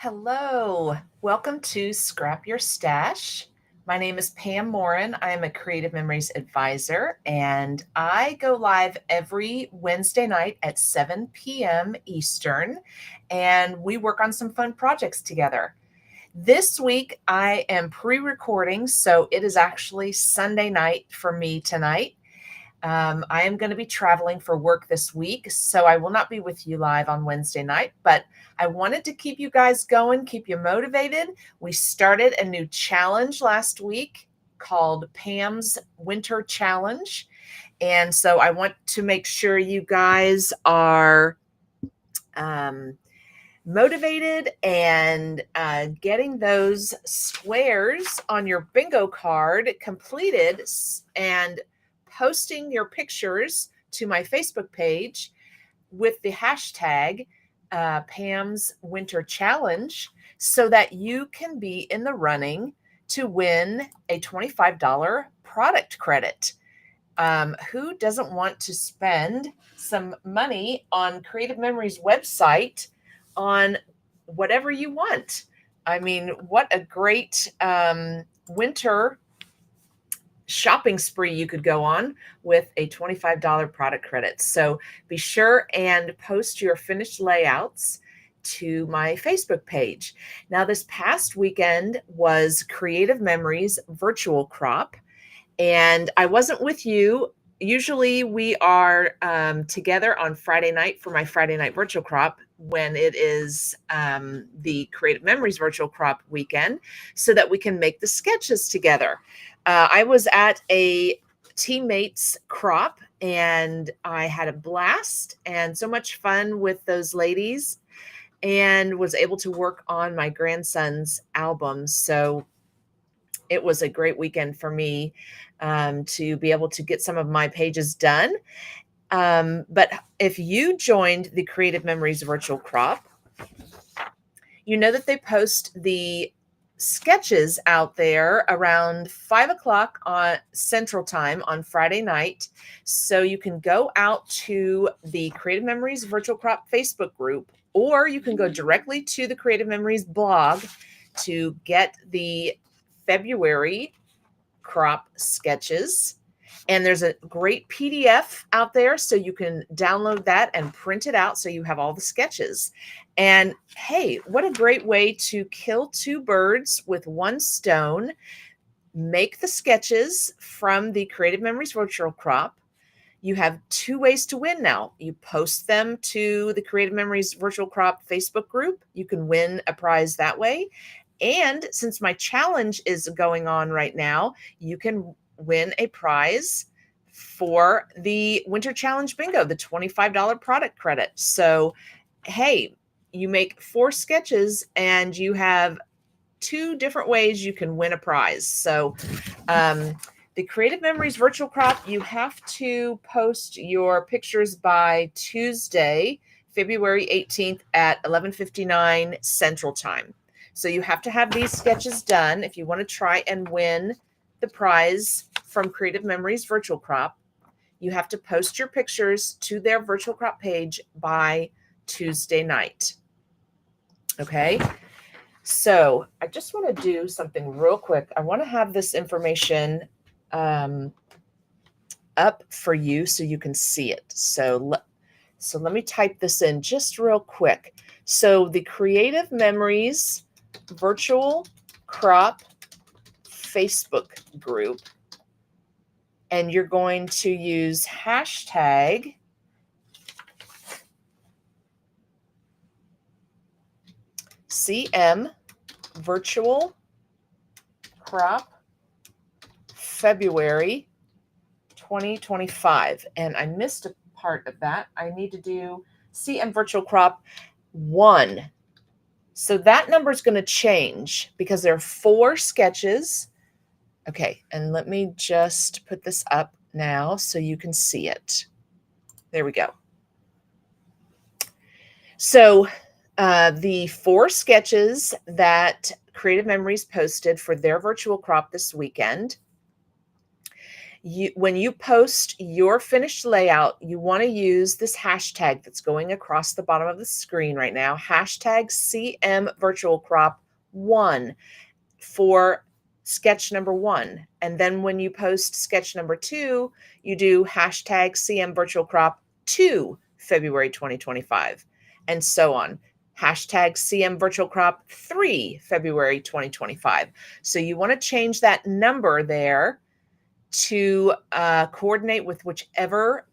Hello, welcome to Scrap Your Stash. My name is Pam Morin. I am a Creative Memories advisor, and I go live every Wednesday night at 7 p.m. Eastern, and we work on some fun projects together. This week, I am pre-recording, so it is actually Sunday night for me tonight. I am going to be traveling for work this week, so I will not be with you live on Wednesday night, but I wanted to keep you guys going, keep you motivated. We started a new challenge last week called Pam's Winter Challenge. And so I want to make sure you guys are motivated and getting those squares on your bingo card completed and posting your pictures to my Facebook page with the hashtag Pam's Winter Challenge so that you can be in the running to win a $25 product credit. Who doesn't want to spend some money on Creative Memories website on whatever you want? I mean, what a great winter shopping spree you could go on with a $25 product credit. So be sure and post your finished layouts to my Facebook page. Now, this past weekend was Creative Memories Virtual Crop, and I wasn't with you. Usually we are together on Friday night for my Friday night virtual crop when it is the Creative Memories Virtual Crop weekend so that we can make the sketches together. I was at a teammate's crop and I had a blast and so much fun with those ladies and was able to work on my grandson's album. So it was a great weekend for me to be able to get some of my pages done. But if you joined the Creative Memories Virtual Crop, you know that they post the sketches out there around 5 o'clock on Central Time on Friday night. So you can go out to the Creative Memories Virtual Crop Facebook group, or you can go directly to the Creative Memories blog to get the February crop sketches. And there's a great PDF out there, so you can download that and print it out so you have all the sketches. And hey, what a great way to kill two birds with one stone. Make the sketches from the Creative Memories Virtual Crop. You have two ways to win now. You post them to the Creative Memories Virtual Crop Facebook group. You can win a prize that way. And since my challenge is going on right now, you can win a prize for the Winter Challenge Bingo, the $25 product credit. So, hey, you make 4 sketches and you have 2 different ways you can win a prize. So, the Creative Memories Virtual Crop, you have to post your pictures by Tuesday, February 18th at 11:59 Central Time. So you have to have these sketches done if you want to try and win the prize from Creative Memories Virtual Crop. You have to post your pictures to their Virtual Crop page by Tuesday night. Okay, so I just want to do something real quick. I want to have this information up for you so you can see it. So let me type this in just real quick. So the Creative Memories Virtual Crop Facebook group, and you're going to use hashtag CM Virtual Crop February 2025. And I missed a part of that. I need to do CM Virtual Crop 1. So that number is going to change because there are 4 sketches. Okay, and let me just put this up now so you can see it. There we go. So the 4 sketches that Creative Memories posted for their virtual crop this weekend, When you post your finished layout, you want to use this hashtag that's going across the bottom of the screen right now, hashtag CM Virtual Crop 1 for sketch number 1. And then when you post sketch number 2, you do hashtag CM Virtual Crop 2 February 2025, and so on. Hashtag CM Virtual Crop 3 February 2025. So you want to change that number there to coordinate with whichever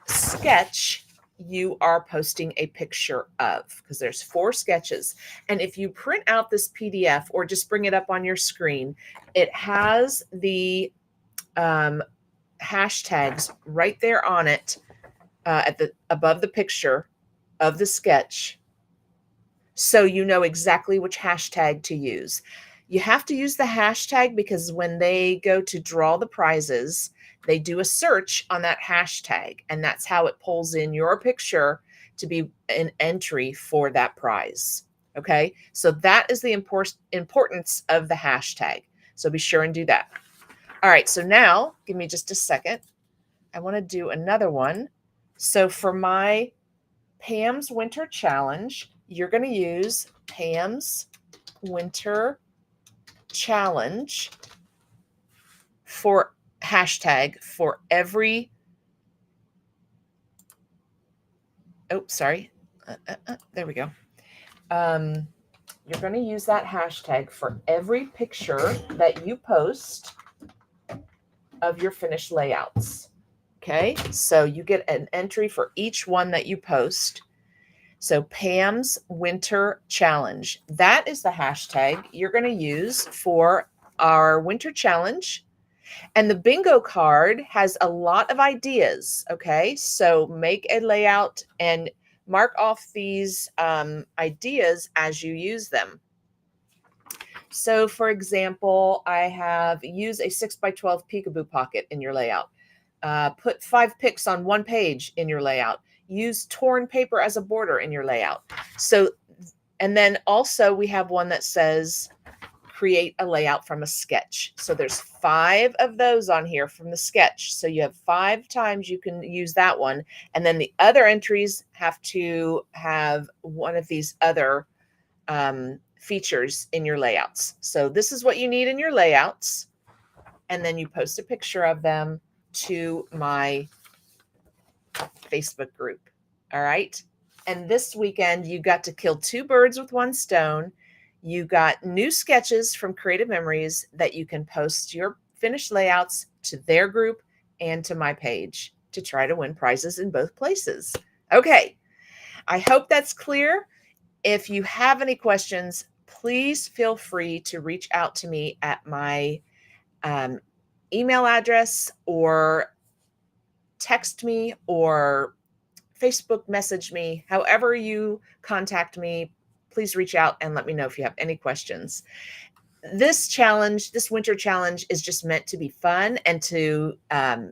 sketch you are posting a picture of, because there's 4 sketches. And if you print out this PDF or just bring it up on your screen, it has the hashtags right there on it above the picture of the sketch, so you know exactly which hashtag to use. You have to use the hashtag because when they go to draw the prizes, they do a search on that hashtag, and that's how it pulls in your picture to be an entry for that prize. Okay, so that is the importance of the hashtag. So be sure and do that. All right, so now give me just a second. I want to do another one. So for my Pam's Winter Challenge, you're going to use Pam's Winter Challenge for hashtag for every, there we go. You're going to use that hashtag for every picture that you post of your finished layouts. Okay, so you get an entry for each one that you post. So Pam's Winter Challenge, that is the hashtag you're going to use for our winter challenge. And the bingo card has a lot of ideas. Okay, so make a layout and mark off these ideas as you use them. So for example, I have use a 6x12 peekaboo pocket in your layout. Put 5 pics on 1 page in your layout. Use torn paper as a border in your layout. So, and then also we have one that says create a layout from a sketch. So there's 5 of those on here from the sketch. So you have 5 times you can use that one. And then the other entries have to have one of these other features in your layouts. So this is what you need in your layouts. And then you post a picture of them to my Facebook group. All right. And this weekend, you got to kill 2 birds with 1 stone. You got new sketches from Creative Memories that you can post your finished layouts to their group and to my page to try to win prizes in both places. Okay. I hope that's clear. If you have any questions, please feel free to reach out to me at my email address, or text me, or Facebook message me. However you contact me, please reach out and let me know if you have any questions. This challenge, this winter challenge, is just meant to be fun and to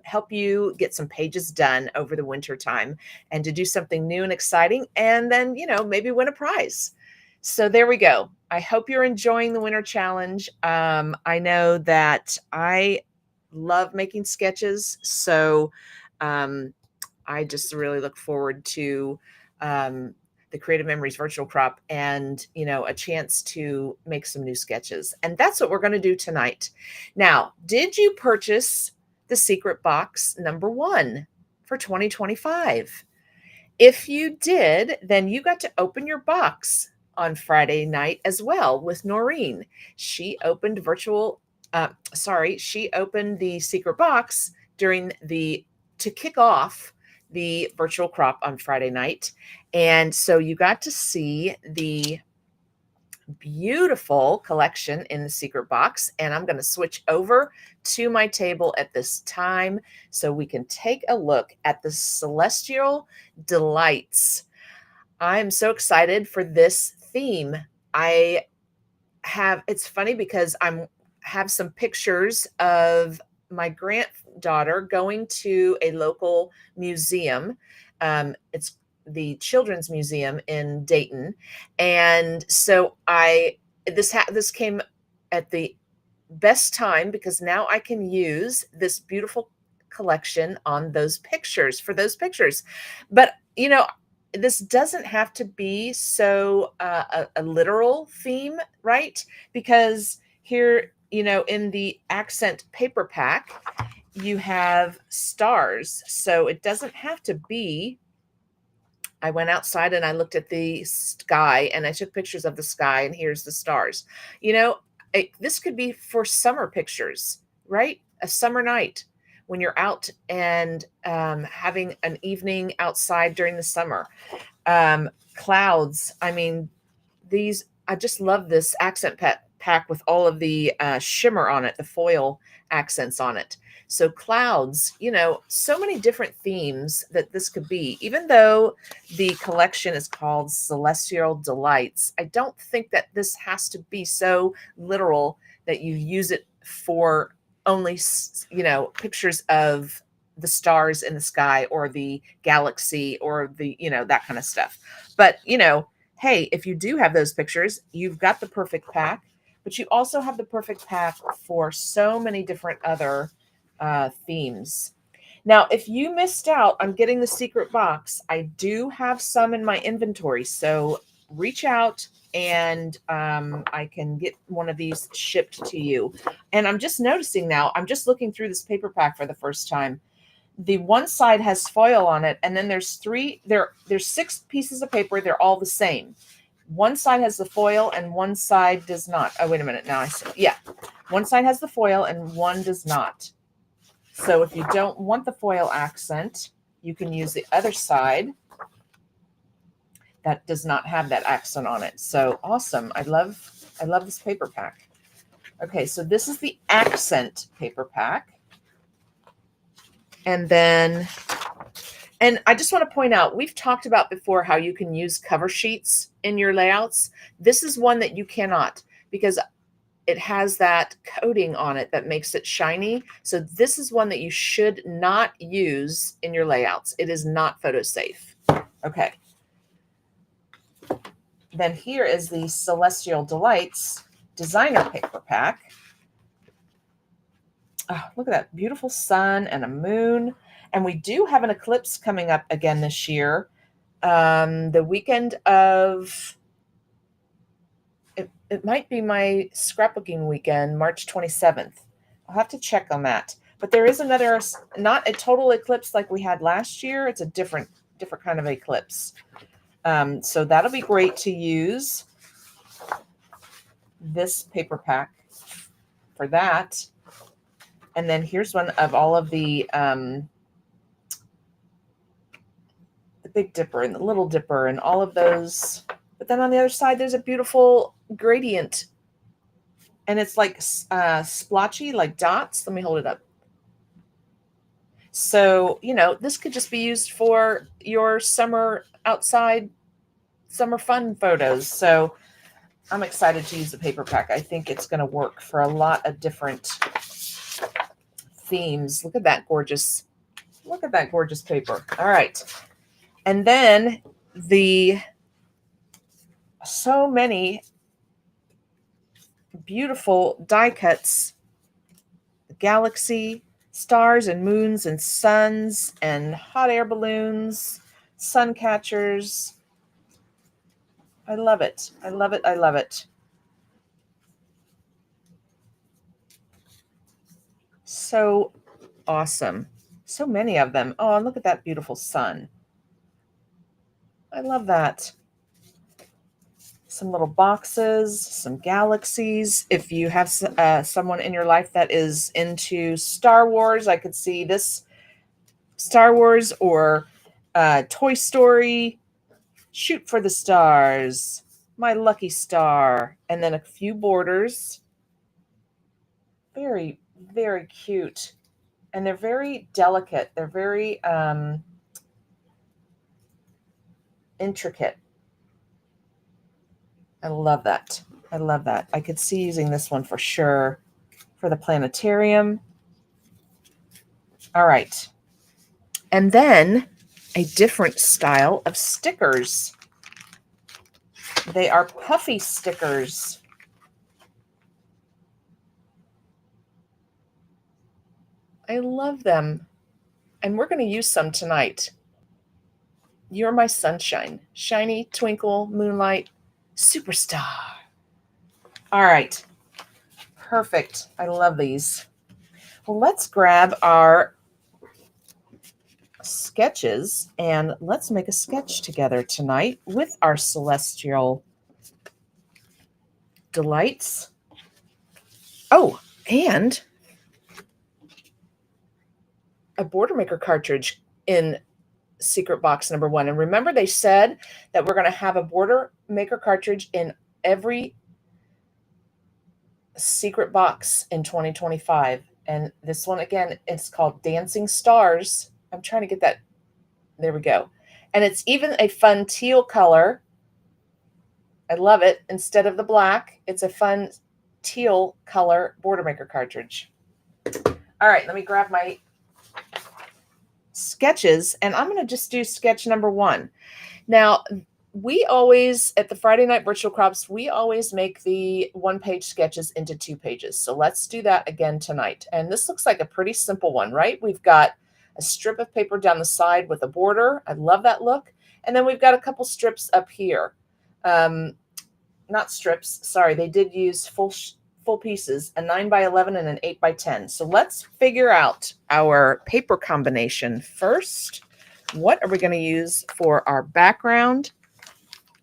help you get some pages done over the winter time and to do something new and exciting, and then, you know, maybe win a prize. So there we go. I hope you're enjoying the winter challenge. I know that I love making sketches, so I just really look forward to the Creative Memories Virtual Crop and, you know, a chance to make some new sketches. And that's what we're going to do tonight. Now, did you purchase the secret box number 1 for 2025? If you did, then you got to open your box on Friday night as well with Noreen. She opened she opened the secret box to kick off the virtual crop on Friday night. And so you got to see the beautiful collection in the secret box. And I'm going to switch over to my table at this time so we can take a look at the Celestial Delights. I'm so excited for this theme. It's funny because have some pictures of my granddaughter going to a local museum. It's the Children's Museum in Dayton. And so this came at the best time because now I can use this beautiful collection on those pictures for those pictures. But, this doesn't have to be so a literal theme, right? Because here, in the accent paper pack, you have stars. So it doesn't have to be. I went outside and I looked at the sky and I took pictures of the sky, and here's the stars. You know, this could be for summer pictures, right? A summer night when you're out and having an evening outside during the summer. Clouds. I mean, I just love this accent pack with all of the shimmer on it, the foil accents on it. So clouds, so many different themes that this could be. Even though the collection is called Celestial Delights, I don't think that this has to be so literal that you use it for only, pictures of the stars in the sky or the galaxy or that kind of stuff. But, hey, if you do have those pictures, you've got the perfect pack, but you also have the perfect pack for so many different other themes. Now, if you missed out on getting the secret box, I do have some in my inventory. So reach out and I can get one of these shipped to you. And I'm just noticing now, I'm just looking through this paper pack for the first time. The one side has foil on it, and then there's there's 6 pieces of paper. They're all the same. One side has the foil and one side does not. Oh, wait a minute. Now I see. Yeah. One side has the foil and one does not. So if you don't want the foil accent, you can use the other side that does not have that accent on it. So awesome. I love this paper pack. Okay, so this is the accent paper pack. And I just want to point out, we've talked about before how you can use cover sheets in your layouts. This is one that you cannot because it has that coating on it that makes it shiny. So this is one that you should not use in your layouts. It is not photo safe. Okay. Then here is the Celestial Delights designer paper pack. Oh, look at that beautiful sun and a moon. And we do have an eclipse coming up again this year. The weekend of, it might be my scrapbooking weekend, March 27th. I'll have to check on that. But there is another, not a total eclipse like we had last year. It's a different kind of eclipse. So that'll be great to use this paper pack for that. And then here's one of all of the Big Dipper and the Little Dipper and all of those. But then on the other side, there's a beautiful gradient. And it's like splotchy, like dots. Let me hold it up. So, this could just be used for your summer outside, summer fun photos. So I'm excited to use the paper pack. I think it's going to work for a lot of different themes. Look at that gorgeous paper. All right. And then so many beautiful die cuts, galaxy, stars and moons and suns and hot air balloons, sun catchers. I love it. I love it. I love it. So awesome. So many of them. Oh, and look at that beautiful sun. I love that. Some little boxes, some galaxies. If you have someone in your life that is into Star Wars, I could see this Star Wars or Toy Story. Shoot for the stars. My lucky star. And then a few borders. Very, very cute. And they're very delicate. They're very intricate. I love that. I love that. I could see using this one for sure for the planetarium. All right. And then a different style of stickers. They are puffy stickers. I love them. And we're going to use some tonight. You're my sunshine. Shiny, twinkle, moonlight, superstar. All right. Perfect. I love these. Well, let's grab our sketches and let's make a sketch together tonight with our celestial delights. Oh, and a border maker cartridge in secret box number 1. And remember, they said that we're going to have a border maker cartridge in every secret box in 2025. And this one, again, it's called Dancing Stars. I'm trying to get that. There we go. And it's even a fun teal color. I love it. Instead of the black, it's a fun teal color border maker cartridge. All right, let me grab my sketches, and I'm going to just do sketch number 1. Now, we always, at the Friday Night Virtual Crops, we always make the 1-page sketches into 2 pages. So let's do that again tonight. And this looks like a pretty simple one, right? We've got a strip of paper down the side with a border. I love that look. And then we've got a couple strips up here. Not strips, sorry, they did use full pieces, a 9x11 and an 8x10. So let's figure out our paper combination first. What are we going to use for our background?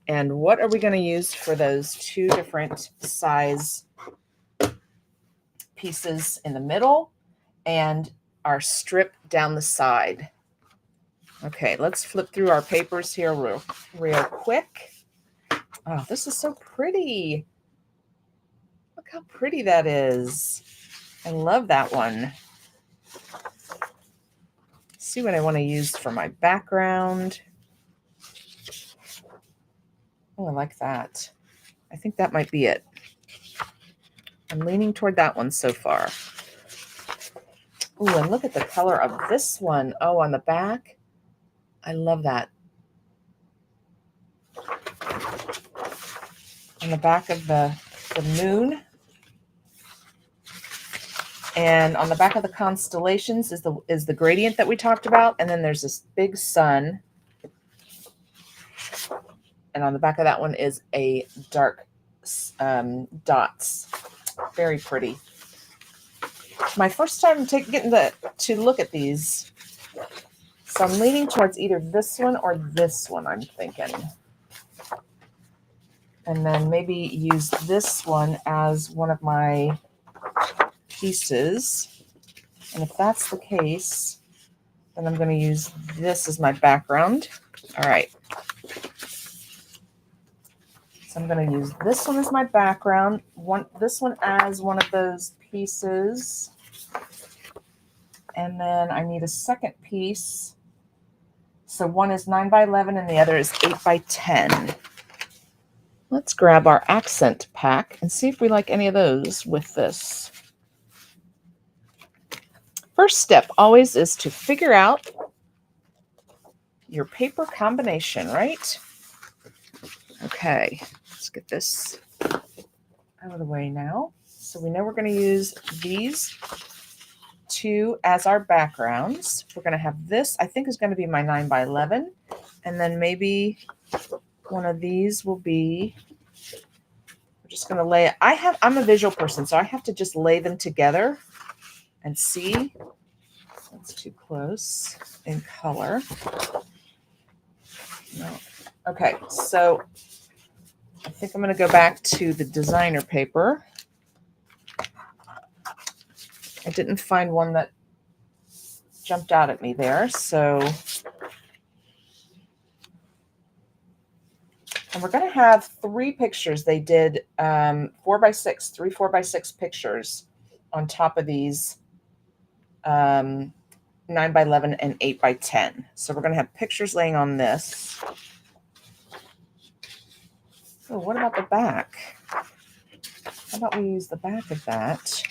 And what are we going to use for those 2 different size pieces in the middle and our strip down the side? Okay, let's flip through our papers here real quick. Oh, this is so pretty. Look how pretty that is. I love that one. Let's see what I want to use for my background. Oh, I like that. I think that might be it. I'm leaning toward that one so far. Oh, and look at the color of this one. Oh, on the back. I love that. On the back of the moon. And on the back of the constellations is the gradient that we talked about. And then there's this big sun. And on the back of that one is a dark dots. Very pretty. My first time getting to look at these. So I'm leaning towards either this one or this one, I'm thinking. And then maybe use this one as one of my pieces. And if that's the case, then I'm going to use this as my background. All right. So I'm going to use this one as my background. This one as one of those pieces. And then I need a second piece. So one is 9x11 and the other is 8x10. Let's grab our accent pack and see if we like any of those with this. First step always is to figure out your paper combination, right? Okay, let's get this out of the way now. So we know we're going to use these 2 as our backgrounds. We're going to have this, I think, is going to be my 9x11. And then maybe one of these will be, we're just going to lay it. I'm a visual person, so I have to just lay them together and see. That's too close in color. No. Okay, so I think I'm going to go back to the designer paper. I didn't find one that jumped out at me there, so. And we're going to have 3 pictures. They did 4x6, 3 4x6 pictures on top of these 9x11 and 8x10. So we're going to have pictures laying on this. Oh, what about the back? How about we use the back of that?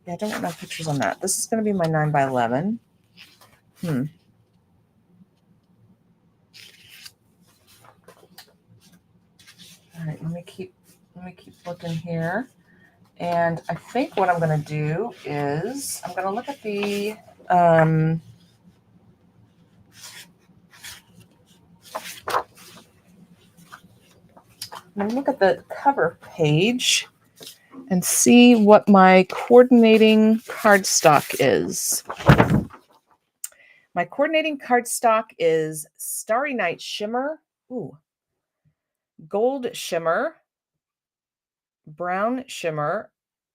Yeah, I don't want no pictures on that. This is going to be my 9x11. All right, let me keep looking here. And I think what I'm going to do is I'm going to look at the I'm going to look at the cover page and see what my coordinating cardstock is. My coordinating cardstock is Starry Night Shimmer, Gold Shimmer, Brown Shimmer,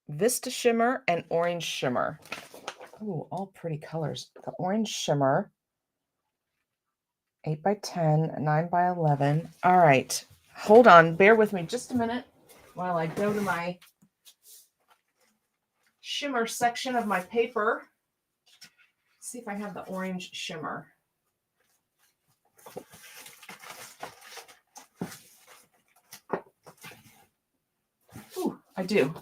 Vista Shimmer, and Orange Shimmer. Ooh, all pretty colors. The Orange Shimmer, 8 by 10, 9 by 11. All right, hold on. Bear with me just a minute while I go to my shimmer section of my paper. See if I have the Orange Shimmer. Ooh, I do.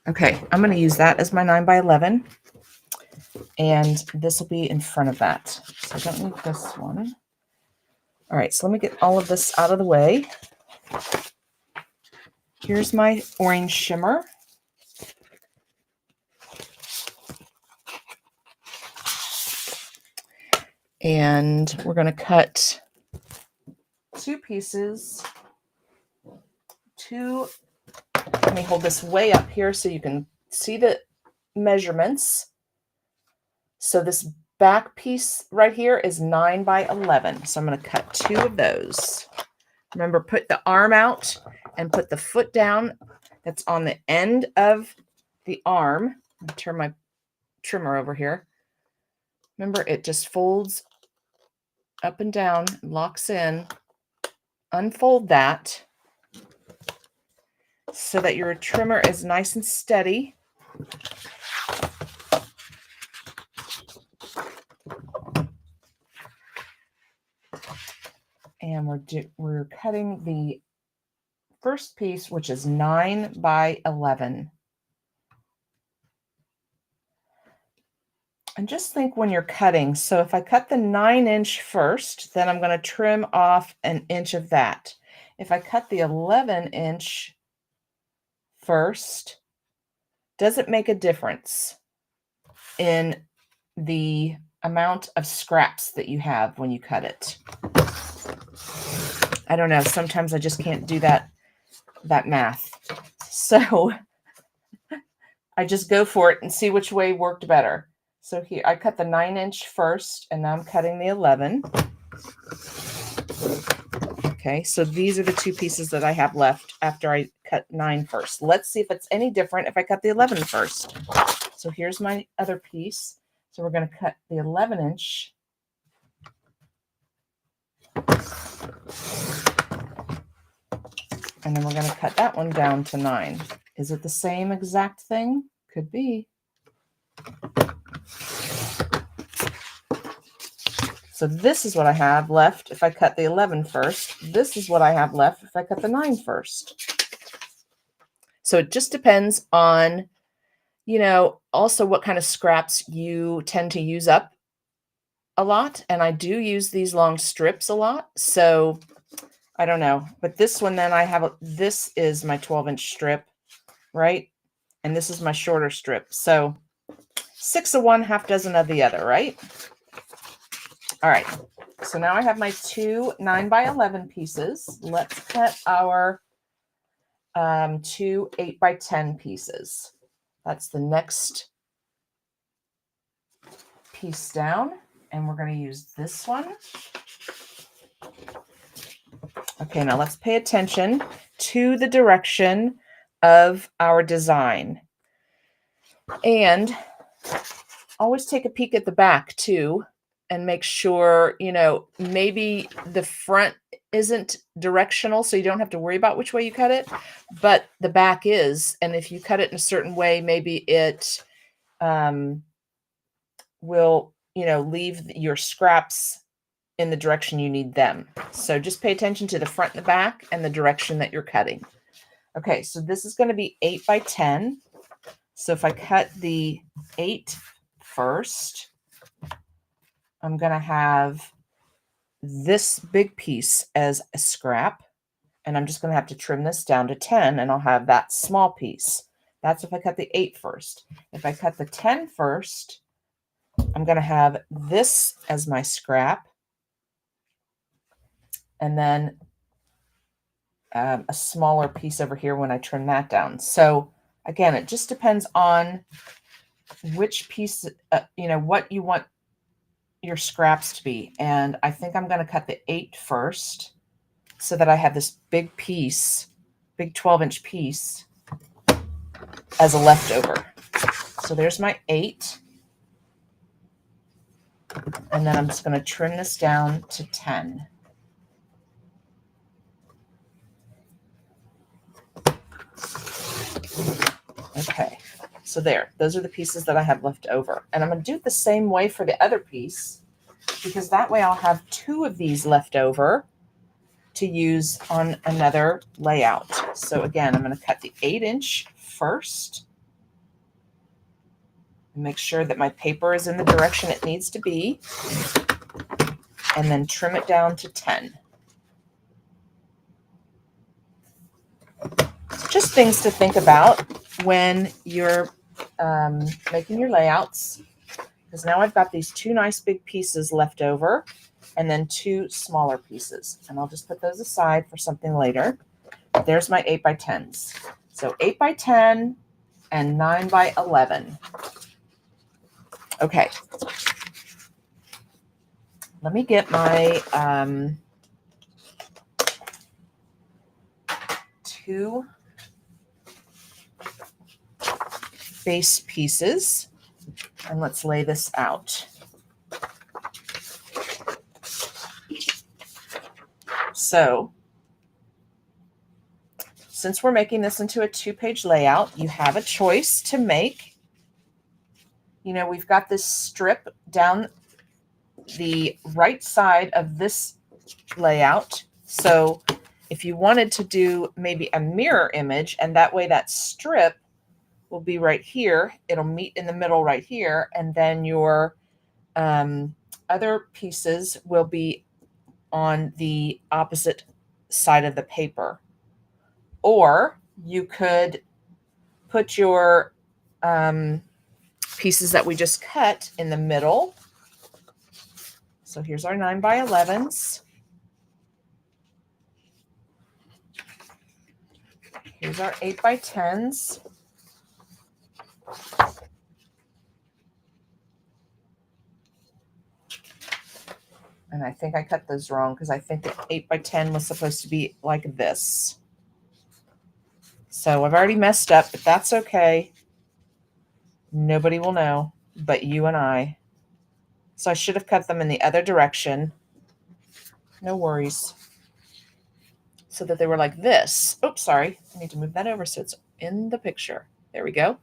Okay, I'm going to use that as my 9 by 11. And this will be in front of that. So I don't need this one. All right, so let me get all of this out of the way. Here's my Orange Shimmer. And we're going to cut 2 pieces. Let me hold this way up here so you can see the measurements. So this back piece right here is 9 by 11. So I'm going to cut 2 of those. Remember, put the arm out and put the foot down. That's on the end of the arm. I'll turn my trimmer over here. Remember, it just folds up and down, locks in. Unfold that so that your trimmer is nice and steady. And we're cutting the first piece, which is 9 by 11. And just think when you're cutting. So if I cut the 9-inch first, then I'm going to trim off an inch of that. If I cut the 11-inch first, does it make a difference in the amount of scraps that you have when you cut it? I don't know. Sometimes I just can't do that math. So I just go for it and see which way worked better. So here, I cut the 9-inch first, and now I'm cutting the 11. Okay, so these are the 2 pieces that I have left after I cut 9 first. Let's see if it's any different if I cut the 11 first. So here's my other piece. So we're going to cut the 11-inch. And then we're going to cut that one down to 9. Is it the same exact thing? Could be. So this is what I have left if I cut the 11 first. This is what I have left if I cut the 9 first. So it just depends on, also what kind of scraps you tend to use up a lot. And I do use these long strips a lot. So I don't know. But this one, then this is my 12-inch strip, right? And this is my shorter strip. So 6 of one, half dozen of the other, right? All right, so now I have my 2 9 by 11 pieces. Let's cut our 2 8 by 10 pieces. That's the next piece down, and we're going to use this one. Okay, now let's pay attention to the direction of our design. And always take a peek at the back too. And make sure, maybe the front isn't directional, so you don't have to worry about which way you cut it, but the back is. And if you cut it in a certain way, maybe it will, leave your scraps in the direction you need them. So just pay attention to the front and the back and the direction that you're cutting. Okay, so this is going to be 8 by 10. So if I cut the 8 first, I'm going to have this big piece as a scrap. And I'm just going to have to trim this down to 10, and I'll have that small piece. That's if I cut the 8 first. If I cut the 10 first, I'm going to have this as my scrap, and then a smaller piece over here when I trim that down. So again, it just depends on which piece, what you want your scraps to be. And I think I'm going to cut the 8 first so that I have this big piece, big 12-inch piece as a leftover. So there's my 8. And then I'm just going to trim this down to 10. Okay, so there, those are the pieces that I have left over. And I'm going to do it the same way for the other piece, because that way I'll have 2 of these left over to use on another layout. So again, I'm going to cut the 8-inch first and make sure that my paper is in the direction it needs to be, and then trim it down to 10. Just things to think about when you're making your layouts, because now I've got these 2 nice big pieces left over and then 2 smaller pieces, and I'll just put those aside for something later. There's my 8 by 10s. So 8 by 10 and 9 by 11. Okay. Let me get my 2 base pieces, and let's lay this out. So since we're making this into a 2-page layout, you have a choice to make. We've got this strip down the right side of this layout. So if you wanted to do maybe a mirror image, and that way that strip will be right here, it'll meet in the middle right here, and then your other pieces will be on the opposite side of the paper. Or you could put your pieces that we just cut in the middle. So here's our 9 by 11s. Here's our 8 by 10s. And I think I cut those wrong, because I think the 8 by 10 was supposed to be like this. So I've already messed up, but that's okay. Nobody will know but you and I. So I should have cut them in the other direction. No worries. So that they were like this. Oops, sorry. I need to move that over so it's in the picture. There we go.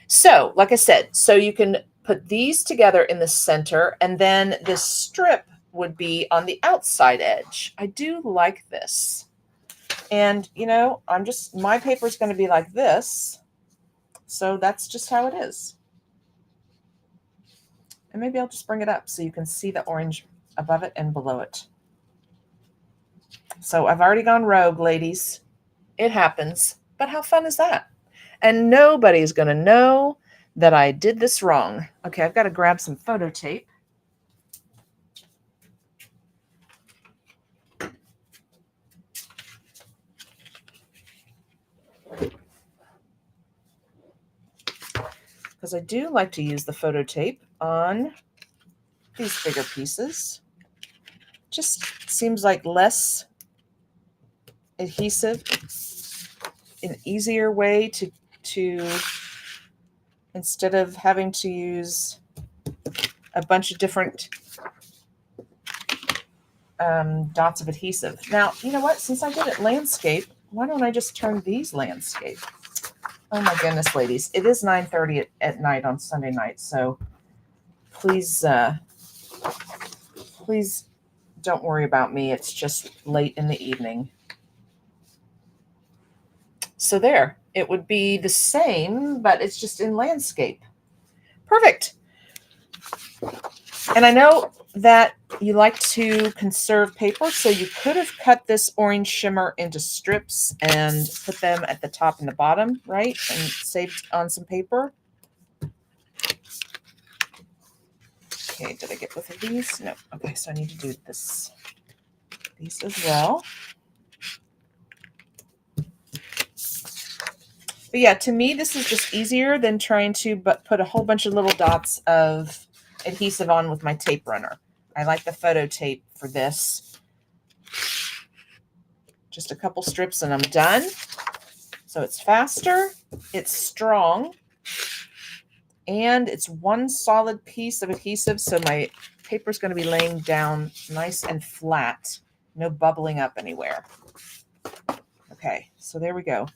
So, like I said, so you can put these together in the center, and then this strip would be on the outside edge. I do like this. And, my paper is going to be like this. So that's just how it is. And maybe I'll just bring it up so you can see the orange above it and below it. So I've already gone rogue, ladies. It happens. But how fun is that? And nobody's going to know that I did this wrong. Okay, I've got to grab some photo tape. Because I do like to use the photo tape on these bigger pieces. Just seems like less adhesive, an easier way to instead of having to use a bunch of different dots of adhesive. Now, you know what? Since I did it landscape, why don't I just turn these landscape? Oh my goodness, ladies. It is 9:30 at night on Sunday night, so please, please don't worry about me. It's just late in the evening. So there, it would be the same, but it's just in landscape. Perfect. And I know that you like to conserve paper, so you could have cut this orange shimmer into strips and put them at the top and the bottom, right? And saved on some paper. Okay, did I get both of these? No. Okay, so I need to do these as well. But yeah, to me, this is just easier than trying to put a whole bunch of little dots of adhesive on with my tape runner. I like the photo tape for this. Just a couple strips and I'm done. So it's faster, it's strong, and it's one solid piece of adhesive. So my paper is going to be laying down nice and flat, no bubbling up anywhere. Okay, so there we go.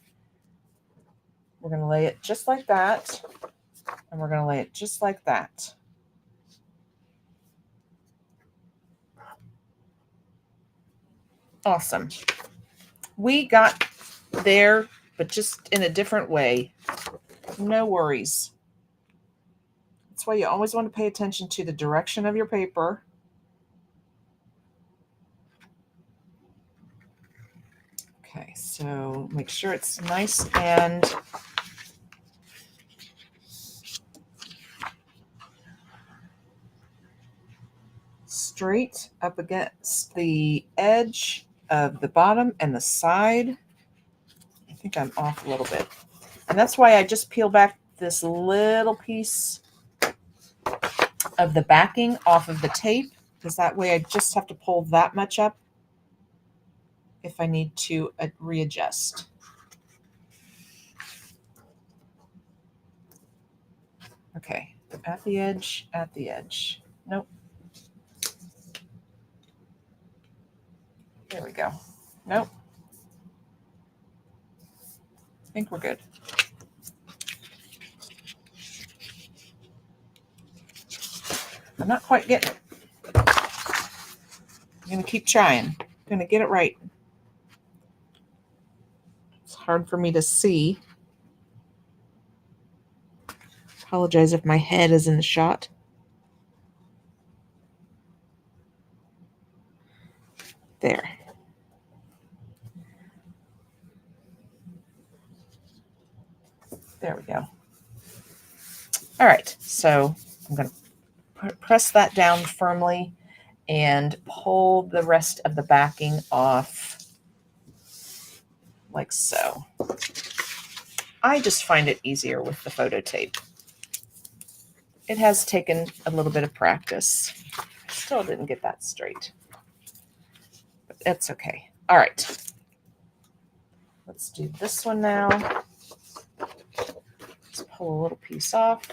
We're going to lay it just like that, and we're going to lay it just like that. Awesome. We got there, but just in a different way. No worries. That's why you always want to pay attention to the direction of your paper. Okay, so make sure it's nice and straight up against the edge of the bottom and the side. I think I'm off a little bit. And that's why I just peel back this little piece of the backing off of the tape, because that way I just have to pull that much up if I need to readjust. Okay, at the edge, at the edge. Nope. There we go. Nope. I think we're good. I'm not quite getting it. I'm going to keep trying. I'm going to get it right. It's hard for me to see. Apologize if my head is in the shot. There. There we go. All right, so I'm going to press that down firmly and pull the rest of the backing off like so. I just find it easier with the photo tape. It has taken a little bit of practice. I still didn't get that straight, but that's okay. All right, let's do this one now. Let's pull a little piece off.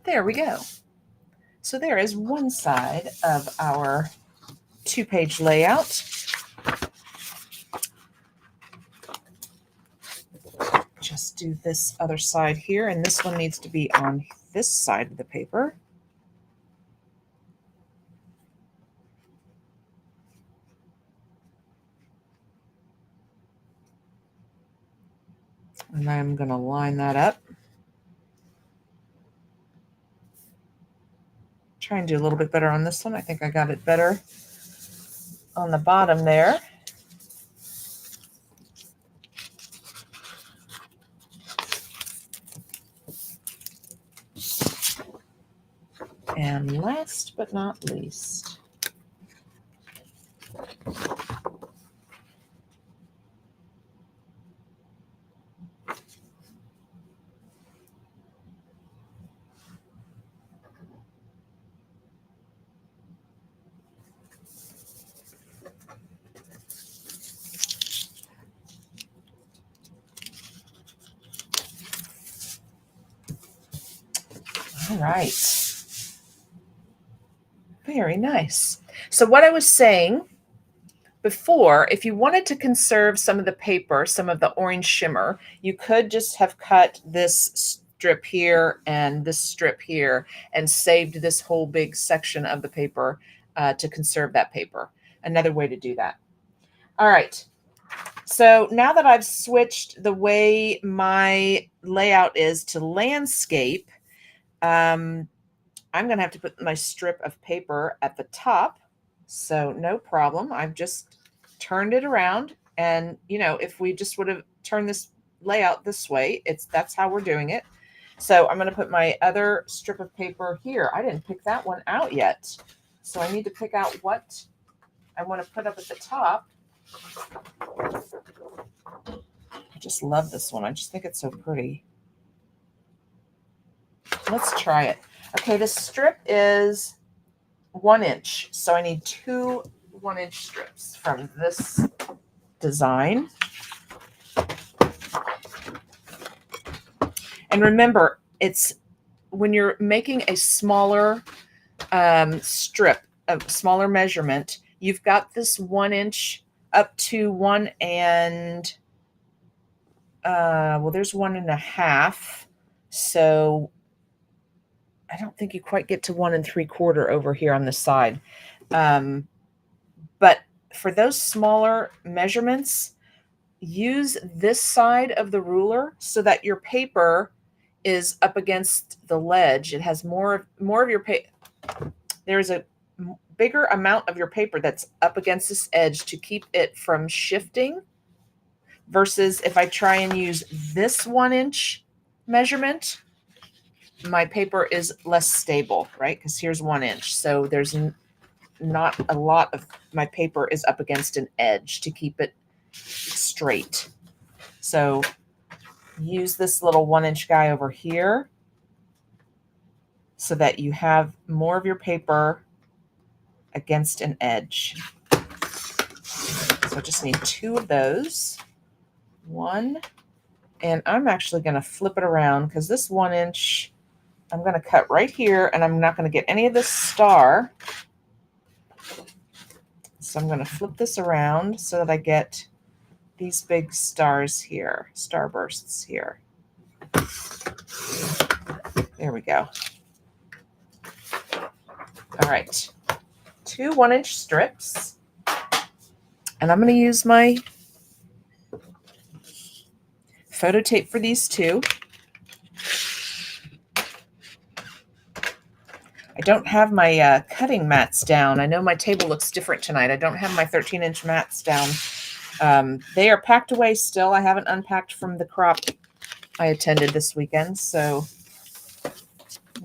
There we go. So there is one side of our 2-page layout. Just do this other side here, and this one needs to be on this side of the paper. And I'm going to line that up. Try and do a little bit better on this one. I think I got it better on the bottom there. And last but not least, all right. Very nice. So what I was saying before, if you wanted to conserve some of the paper, some of the orange shimmer, you could just have cut this strip here and this strip here and saved this whole big section of the paper to conserve that paper. Another way to do that. All right. So now that I've switched the way my layout is to landscape, I'm going to have to put my strip of paper at the top. So no problem. I've just turned it around. And, you know, if we just would have turned this layout this way, that's how we're doing it. So I'm going to put my other strip of paper here. I didn't pick that one out yet. So I need to pick out what I want to put up at the top. I just love this one. I just think it's so pretty. Let's try it. Okay, this strip is 1 inch. So I need 2 1-inch strips from this design. And remember, it's when you're making a smaller strip, a smaller measurement, you've got this 1 inch up to 1 and well, there's 1.5. So I don't think you quite get to 1 3/4 over here on the side. But for those smaller measurements, use this side of the ruler so that your paper is up against the ledge. It has more of your paper. There's a bigger amount of your paper that's up against this edge to keep it from shifting, versus if I try and use this 1 inch measurement, my paper is less stable, right? Because here's 1 inch. So there's not a lot of my paper is up against an edge to keep it straight. So use this little 1 inch guy over here so that you have more of your paper against an edge. So I just need 2 of those. 1, and I'm actually going to flip it around because this 1 inch, I'm going to cut right here, and I'm not going to get any of this star. So I'm going to flip this around so that I get these big stars here, starbursts here. There we go. All right, 2 1 inch strips. And I'm going to use my photo tape for these 2. I don't have my cutting mats down. I know my table looks different tonight. I don't have my 13-inch mats down. They are packed away still. I haven't unpacked from the crop I attended this weekend, so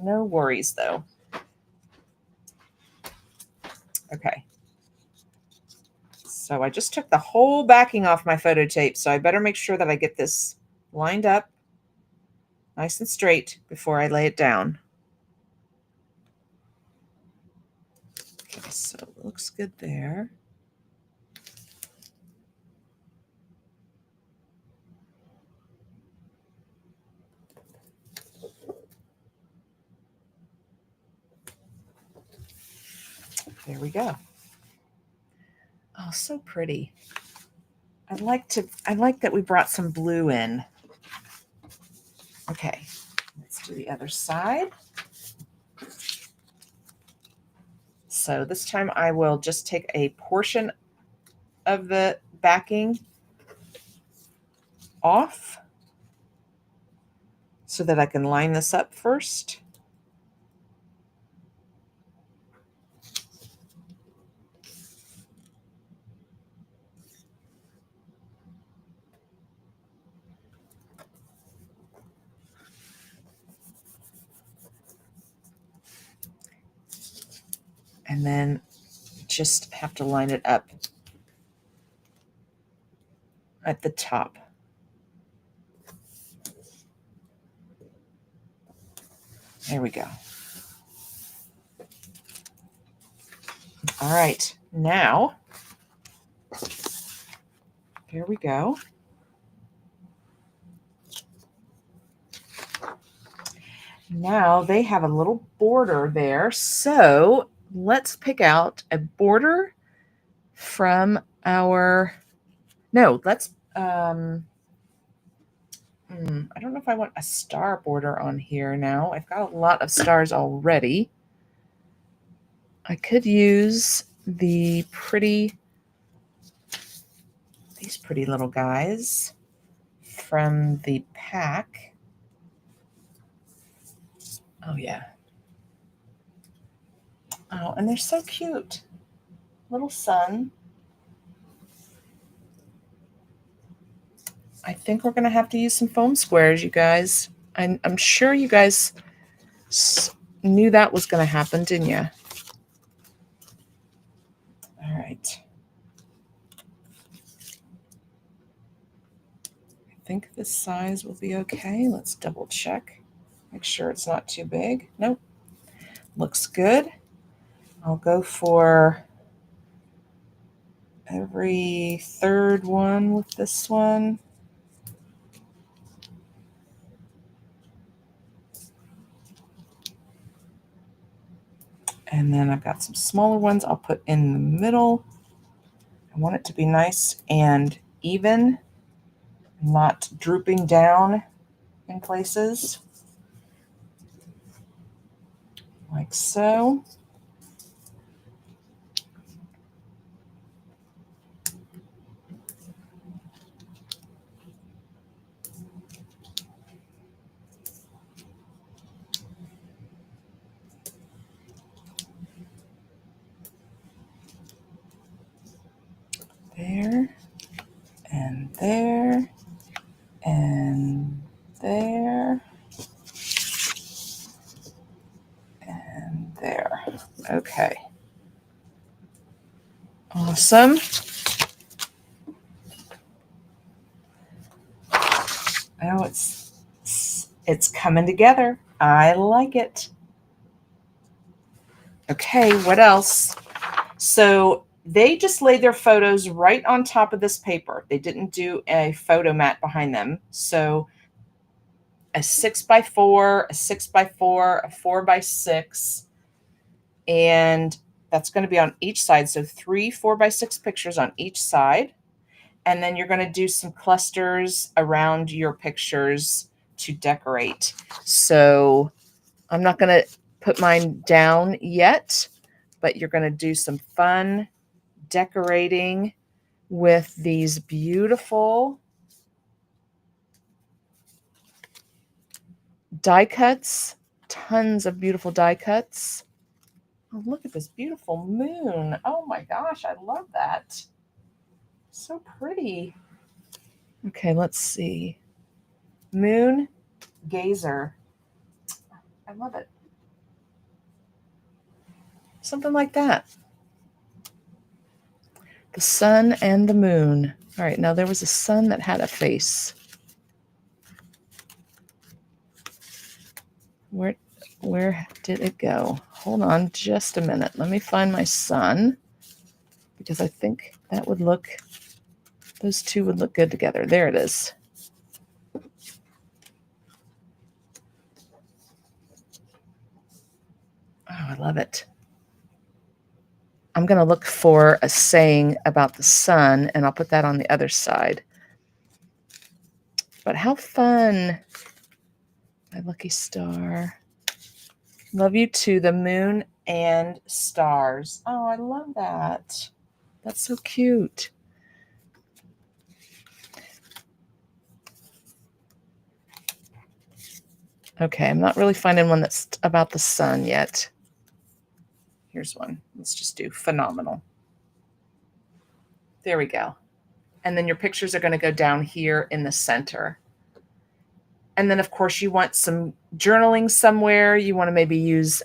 no worries though. Okay. So I just took the whole backing off my photo tape, so I better make sure that I get this lined up nice and straight before I lay it down. Okay, so it looks good there. There we go. Oh, so pretty. I like that we brought some blue in. Okay, let's do the other side. So this time I will just take a portion of the backing off so that I can line this up first. And then just have to line it up at the top. There we go. All right, now, here we go. Now they have a little border there, so let's pick out a border from our, no, let's, I don't know if I want a star border on here now. I've got a lot of stars already. I could use these pretty little guys from the pack. Oh yeah. Oh, and they're so cute. Little sun. I think we're going to have to use some foam squares, you guys. I'm sure you guys knew that was going to happen, didn't you? All right. I think this size will be okay. Let's double check. Make sure it's not too big. Nope. Looks good. I'll go for every third one with this one. And then I've got some smaller ones I'll put in the middle. I want it to be nice and even, not drooping down in places. Like so. There, and there, and there, and there. Okay. Awesome. Oh, it's coming together. I like it. Okay, what else? So they just laid their photos right on top of this paper. They didn't do a photo mat behind them. So a 6x4, a 6x4, a 4x6, and that's going to be on each side. So 3 4x6 pictures on each side. And then you're going to do some clusters around your pictures to decorate. So I'm not going to put mine down yet, but you're going to do some fun decorating with these beautiful die cuts, tons of beautiful die cuts. Oh, look at this beautiful moon. Oh my gosh, I love that. So pretty. Okay, let's see. Moon gazer. I love it. Something like that. The sun and the moon. All right, now there was a sun that had a face. Where did it go? Hold on just a minute. Let me find my sun, because I think that would look, those two would look good together. There it is. Oh, I love it. I'm going to look for a saying about the sun, and I'll put that on the other side. But how fun. My lucky star. Love you too, the moon and stars. Oh, I love that. That's so cute. Okay, I'm not really finding one that's about the sun yet. Here's one. Let's just do phenomenal. There we go. And then your pictures are going to go down here in the center. And then, of course, you want some journaling somewhere. You want to maybe use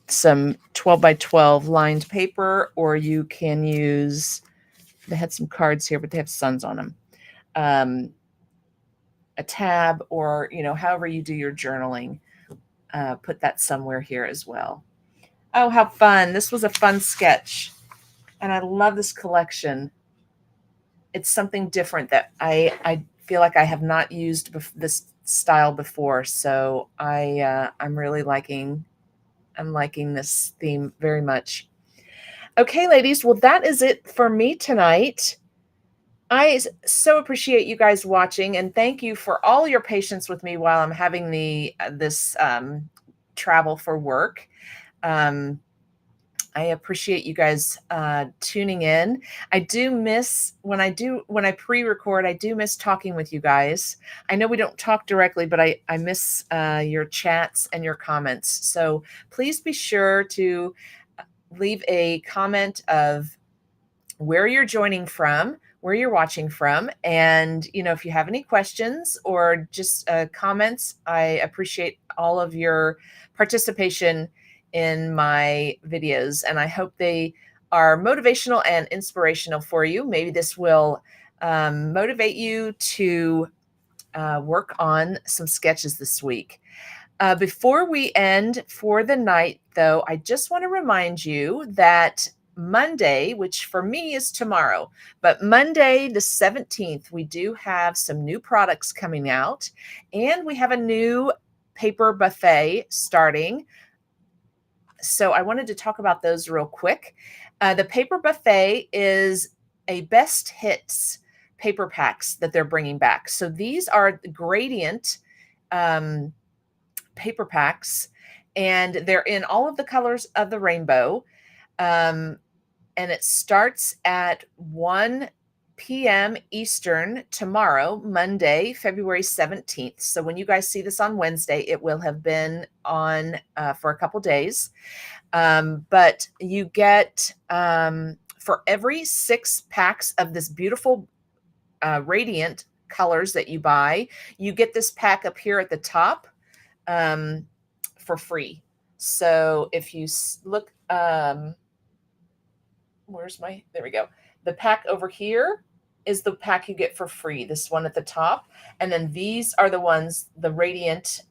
some 12x12 lined paper, or you can use, they had some cards here, but they have suns on them. A tab, or, however you do your journaling, put that somewhere here as well. Oh, how fun. This was a fun sketch. And I love this collection. It's something different that I feel like I have not used this style before. So I'm really liking this theme very much. Okay, ladies, well, that is it for me tonight. So appreciate you guys watching, and thank you for all your patience with me while I'm having this travel for work. Um, I appreciate you guys tuning in. I do miss when I pre-record. I do miss talking with you guys. I know we don't talk directly, but I miss your chats and your comments. So please be sure to leave a comment of where you're joining from, where you're watching from, and if you have any questions or just comments. I appreciate all of your participation in my videos, and I hope they are motivational and inspirational for you. Maybe this will motivate you to work on some sketches this week. Before we end for the night, though, I just want to remind you that Monday, which for me is tomorrow, but Monday the 17th, we do have some new products coming out, and we have a new paper buffet starting. So I wanted to talk about those real quick. The paper buffet is a best hits paper packs that they're bringing back. So these are the gradient paper packs, and they're in all of the colors of the rainbow. And it starts at 1 p.m. Eastern tomorrow, Monday, February 17th. So when you guys see this on Wednesday, it will have been on for a couple days. But you get for every 6 packs of this beautiful radiant colors that you buy, you get this pack up here at the top for free. So if you look, there we go. The pack over here is the pack you get for free, this one at the top. And then these are the ones, the radiant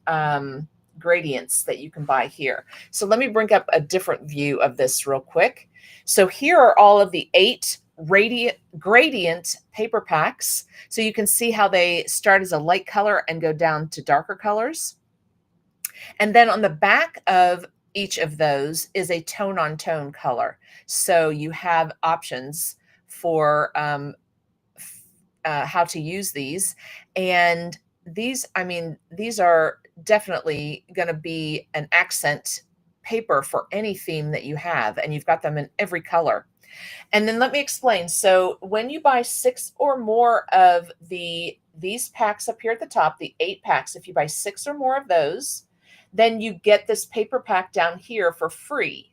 gradients that you can buy here. So let me bring up a different view of this real quick. So here are all of the 8 gradient paper packs. So you can see how they start as a light color and go down to darker colors. And then on the back of each of those is a tone on tone color. So you have options for how to use these. And these are definitely going to be an accent paper for any theme that you have. And you've got them in every color. And then let me explain. So when you buy 6 or more of these packs up here at the top, the 8 packs, if you buy 6 or more of those, then you get this paper pack down here for free.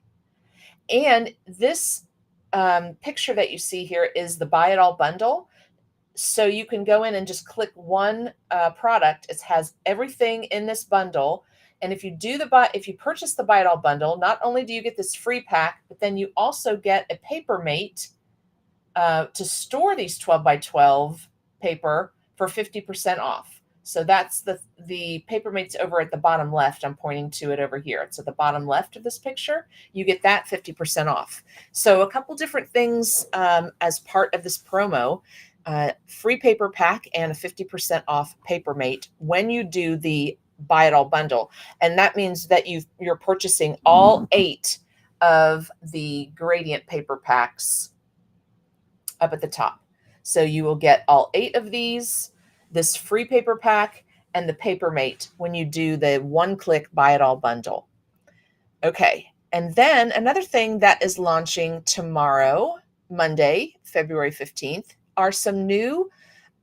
And this picture that you see here is the Buy It All bundle. So you can go in and just click one product. It has everything in this bundle. And if you purchase the Buy It All bundle, not only do you get this free pack, but then you also get a paper mate to store these 12 by 12 paper for 50% off. So that's the paper mates over at the bottom left. I'm pointing to it over here. It's at the bottom left of this picture. You get that 50% off. So a couple different things as part of this promo. Free paper pack and a 50% off paper mate when you do the Buy It All bundle. And that means that you're purchasing all 8 of the gradient paper packs up at the top. So you will get all 8 of these, this free paper pack, and the paper mate when you do the one-click Buy It All bundle. Okay, and then another thing that is launching tomorrow, Monday, February 15th, are some new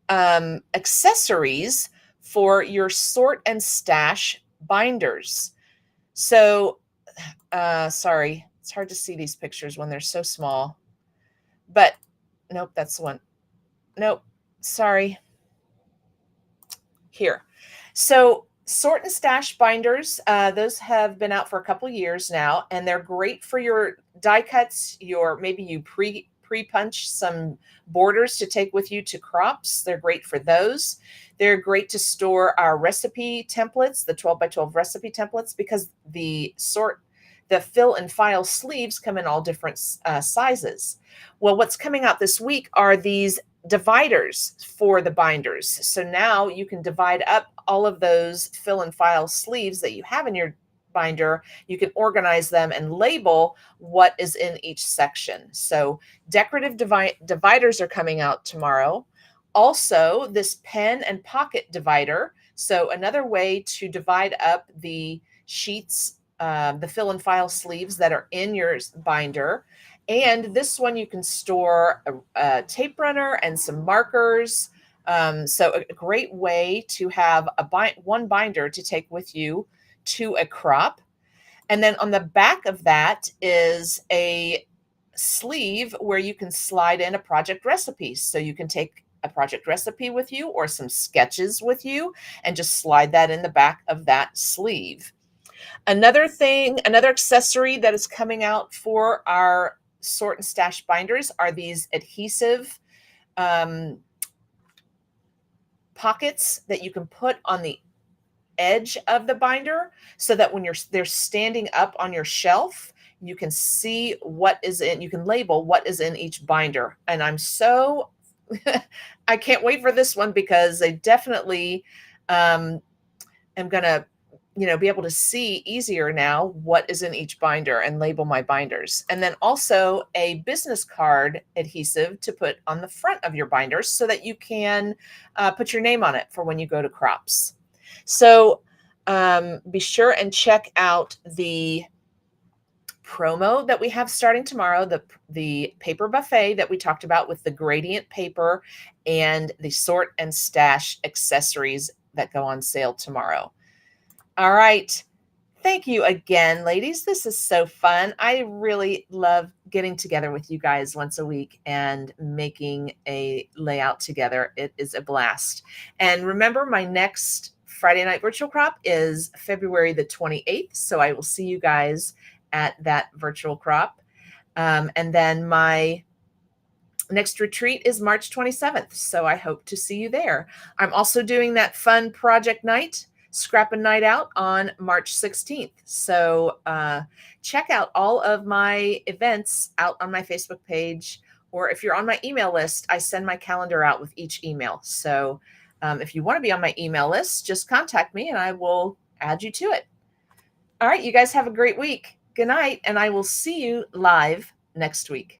accessories for your sort and stash binders. So, sorry, it's hard to see these pictures when they're so small. But, nope, that's the one. Nope, sorry. Here. So sort and stash binders, those have been out for a couple years now, and they're great for your die cuts. Maybe you pre-punch some borders to take with you to crops. They're great for those. They're great to store our recipe templates, the 12 by 12 recipe templates, because the fill and file sleeves come in all different sizes. Well, what's coming out this week are these dividers for the binders. So now you can divide up all of those fill and file sleeves that you have in your binder, you can organize them and label what is in each section. So decorative dividers are coming out tomorrow. Also, this pen and pocket divider. So another way to divide up the sheets, the fill and file sleeves that are in your binder. And this one you can store a tape runner and some markers. So a great way to have one binder to take with you to a crop. And then on the back of that is a sleeve where you can slide in a project recipe. So you can take a project recipe with you or some sketches with you and just slide that in the back of that sleeve. Another thing, another accessory that is coming out for our sort and stash binders are these adhesive pockets that you can put on the edge of the binder so that when they're standing up on your shelf, you can see what is in, you can label what is in each binder. And I'm so, I can't wait for this one because I definitely am going to, be able to see easier now what is in each binder and label my binders. And then also a business card adhesive to put on the front of your binders so that you can put your name on it for when you go to crops. So be sure and check out the promo that we have starting tomorrow, the paper buffet that we talked about with the gradient paper and the sort and stash accessories that go on sale tomorrow. All right. Thank you again, ladies. This is so fun. I really love getting together with you guys once a week and making a layout together. It is a blast. And remember, my next Friday night virtual crop is February the 28th. So I will see you guys at that virtual crop. And then my next retreat is March 27th. So I hope to see you there. I'm also doing that fun project night, Scrappin' Night Out, on March 16th. So check out all of my events out on my Facebook page, or if you're on my email list, I send my calendar out with each email. So if you want to be on my email list, just contact me and I will add you to it. All right, you guys have a great week. Good night, and I will see you live next week.